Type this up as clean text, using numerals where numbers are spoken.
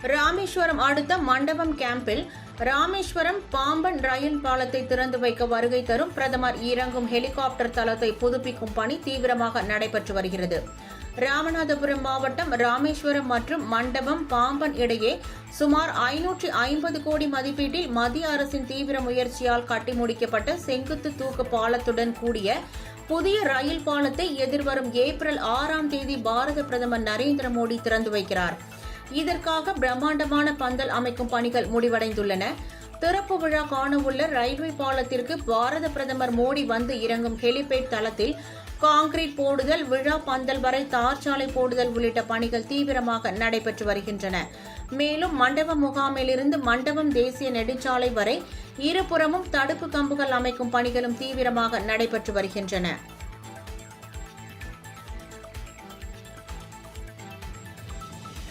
ராமேஸ்வரம் அடுத்த மண்டபம் கேம்பில் ராமேஸ்வரம் பாம்பன் ரயில் பாலத்தை திறந்து வைக்க வருகை தரும் பிரதமர் இறங்கும் ஹெலிகாப்டர் தளத்தை புதுப்பிக்கும் பணி தீவிரமாக நடைபெற்று வருகிறது. ராமநாதபுரம் மாவட்டம் ராமேஸ்வரம் மற்றும் மண்டபம் பாம்பன் இடையே சுமார் 550 கோடி மதிப்பீட்டில் மத்திய அரசின் தீவிர முயற்சியால் கட்டி முடிக்கப்பட்ட செங்குத்து தூக்கு பாலத்துடன் கூடிய புதிய ரயில் பாலத்தை எதிர்வரும் ஏப்ரல் 6ஆம் தேதி பாரத பிரதமர் நரேந்திர மோடி திறந்து வைக்கிறார். இதற்காக பிரம்மாண்டமான பந்தல் அமைக்கும் பணிகள் முடிவடைந்துள்ளன. திறப்பு விழா காணவுள்ள ரயில்வே பாலத்திற்கு பாரத பிரதமர் மோடி வந்து இறங்கும் ஹெலிபேட் தளத்தில் கான்கிரீட் போடுதல், விழா பந்தல் வரை தார் சாலை போடுதல் உள்ளிட்ட பணிகள் தீவிரமாக நடைபெற்று வருகின்றன. மேலும் மண்டபம் முகாமிலிருந்து மண்டபம் தேசிய நெடுஞ்சாலை வரை இருபுறமும் தடுப்பு கம்புகள் அமைக்கும் பணிகளும் தீவிரமாக நடைபெற்று வருகின்றன.